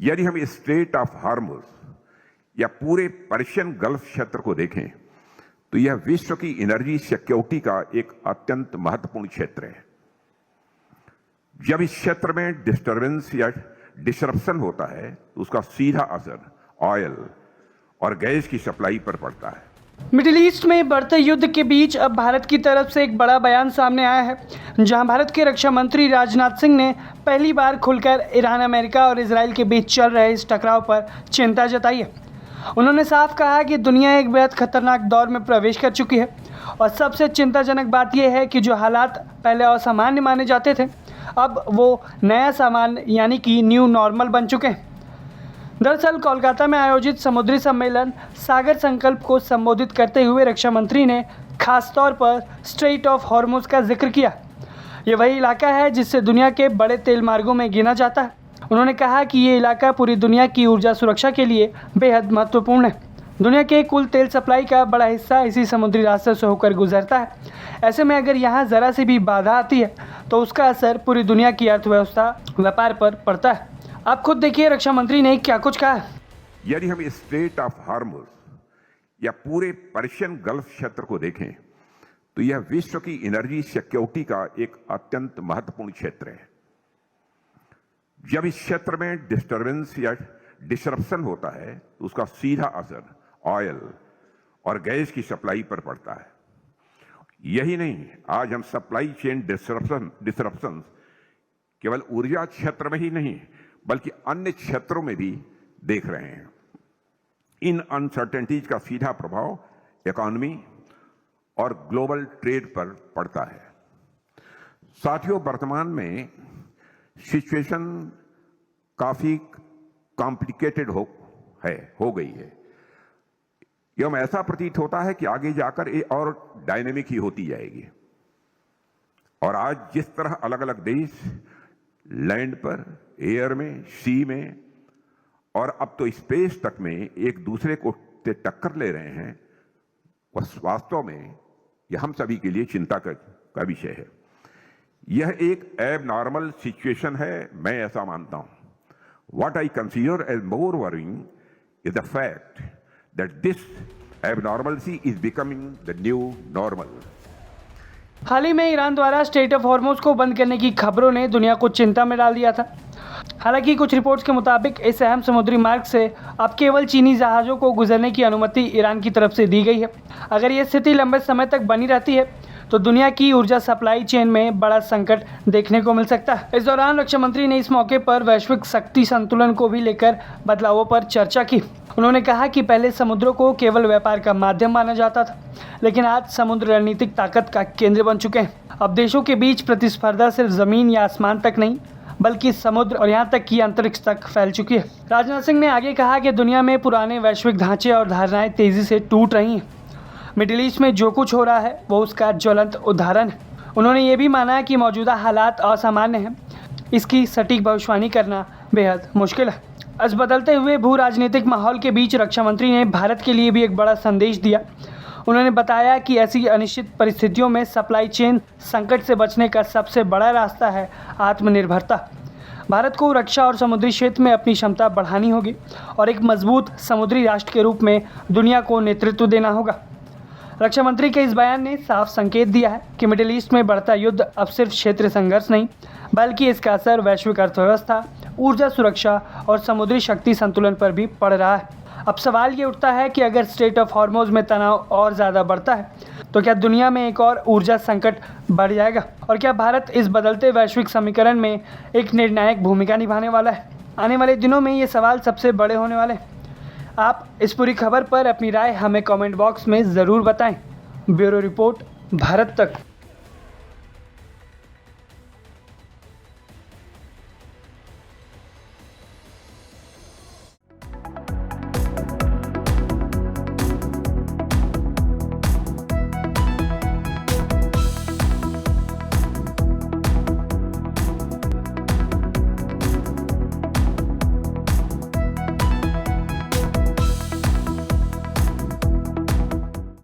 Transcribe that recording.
यदि हम straight of Hormuz या पूरे पर्शियन गल्फ क्षेत्र को देखें तो यह विश्व की एनर्जी सिक्योरिटी का एक अत्यंत महत्वपूर्ण क्षेत्र है। जब इस क्षेत्र में डिस्टरबेंस या डिसरप्शन होता है तो उसका सीधा असर ऑयल और गैस की सप्लाई पर पड़ता है। मिडिल ईस्ट में बढ़ते युद्ध के बीच अब भारत की तरफ से एक बड़ा बयान सामने आया है, जहां भारत के रक्षा मंत्री राजनाथ सिंह ने पहली बार खुलकर ईरान, अमेरिका और इजराइल के बीच चल रहे इस टकराव पर चिंता जताई है। उन्होंने साफ कहा कि दुनिया एक बेहद खतरनाक दौर में प्रवेश कर चुकी है और सबसे चिंताजनक बात यह है कि जो हालात पहले असामान्य माने जाते थे, अब वो नया सामान्य यानी कि न्यू नॉर्मल बन चुके हैं। दरअसल कोलकाता में आयोजित समुद्री सम्मेलन सागर संकल्प को संबोधित करते हुए रक्षा मंत्री ने खासतौर पर स्ट्रेट ऑफ हॉर्मुज का जिक्र किया। ये वही इलाका है जिससे दुनिया के बड़े तेल मार्गों में गिना जाता है। उन्होंने कहा कि ये इलाका पूरी दुनिया की ऊर्जा सुरक्षा के लिए बेहद महत्वपूर्ण है। दुनिया के कुल तेल सप्लाई का बड़ा हिस्सा इसी समुद्री रास्ते से होकर गुजरता है। ऐसे में अगर यहाँ ज़रा सी भी बाधा आती है तो उसका असर पूरी दुनिया की अर्थव्यवस्था, व्यापार पर पड़ता है। आप खुद देखिए रक्षा मंत्री ने क्या कुछ कहा। यदि हम स्ट्रेट ऑफ हार्मुज या पूरे पर्शियन गल्फ क्षेत्र को देखें तो यह विश्व की एनर्जी सिक्योरिटी का एक अत्यंत महत्वपूर्ण क्षेत्र है। जब इस क्षेत्र में डिस्टरबेंस या डिसरप्शन होता है तो उसका सीधा असर ऑयल और गैस की सप्लाई पर पड़ता है। यही नहीं, आज हम सप्लाई चेन डिसरप्शन केवल ऊर्जा क्षेत्र में ही नहीं बल्कि अन्य क्षेत्रों में भी देख रहे हैं। इन अनसर्टेनिटीज का सीधा प्रभाव इकोनॉमी और ग्लोबल ट्रेड पर पड़ता है। साथियों, वर्तमान में सिचुएशन काफी कॉम्प्लिकेटेड हो गई है। एवं ऐसा प्रतीत होता है कि आगे जाकर ये और डायनेमिक ही होती जाएगी। और आज जिस तरह अलग अलग देश लैंड पर, एयर में, सी में और अब तो स्पेस तक में एक दूसरे को टक्कर ले रहे हैं, वह वास्तव में यह हम सभी के लिए चिंता का विषय है। यह एक एबनॉर्मल सिचुएशन है, मैं ऐसा मानता हूं। What I consider as more worrying is the fact that this abnormalcy is becoming the new normal. हाल ही में ईरान द्वारा स्ट्रेट ऑफ हॉर्मुज को बंद करने की खबरों ने दुनिया को चिंता में डाल दिया था। हालांकि कुछ रिपोर्ट्स के मुताबिक इस अहम समुद्री मार्ग से अब केवल चीनी जहाज़ों को गुजरने की अनुमति ईरान की तरफ से दी गई है। अगर ये स्थिति लंबे समय तक बनी रहती है तो दुनिया की ऊर्जा सप्लाई चेन में बड़ा संकट देखने को मिल सकता है। इस दौरान रक्षा मंत्री ने इस मौके पर वैश्विक शक्ति संतुलन को भी लेकर बदलावों पर चर्चा की। उन्होंने कहा कि पहले समुद्रों को केवल व्यापार का माध्यम माना जाता था, लेकिन आज समुद्र रणनीतिक ताकत का केंद्र बन चुके हैं। अब देशों के बीच प्रतिस्पर्धा सिर्फ जमीन या आसमान तक नहीं बल्कि समुद्र और यहाँ तक कि अंतरिक्ष तक फैल चुकी है। राजनाथ सिंह ने आगे कहा कि दुनिया में पुराने वैश्विक ढांचे और धारणाएं तेजी से टूट रही हैं। मिडिल ईस्ट में जो कुछ हो रहा है वो उसका ज्वलंत उदाहरण है। उन्होंने ये भी माना कि मौजूदा हालात असामान्य हैं, इसकी सटीक भविष्यवाणी करना बेहद मुश्किल है। इस बदलते हुए भू राजनीतिक माहौल के बीच रक्षा मंत्री ने भारत के लिए भी एक बड़ा संदेश दिया। उन्होंने बताया कि ऐसी अनिश्चित परिस्थितियों में सप्लाई चेन संकट से बचने का सबसे बड़ा रास्ता है आत्मनिर्भरता। भारत को रक्षा और समुद्री क्षेत्र में अपनी क्षमता बढ़ानी होगी और एक मजबूत समुद्री राष्ट्र के रूप में दुनिया को नेतृत्व देना होगा। रक्षा मंत्री के इस बयान ने साफ संकेत दिया है कि मिडिल ईस्ट में बढ़ता युद्ध अब सिर्फ क्षेत्रीय संघर्ष नहीं बल्कि इसका असर वैश्विक अर्थव्यवस्था, ऊर्जा सुरक्षा और समुद्री शक्ति संतुलन पर भी पड़ रहा है। अब सवाल ये उठता है कि अगर स्ट्रेट ऑफ हॉर्मुज में तनाव और ज़्यादा बढ़ता है तो क्या दुनिया में एक और ऊर्जा संकट बढ़ जाएगा और क्या भारत इस बदलते वैश्विक समीकरण में एक निर्णायक भूमिका निभाने वाला है। आने वाले दिनों में ये सवाल सबसे बड़े होने वाले हैं। आप इस पूरी खबर पर अपनी राय हमें कमेंट बॉक्स में ज़रूर बताएं। ब्यूरो रिपोर्ट, भारत तक।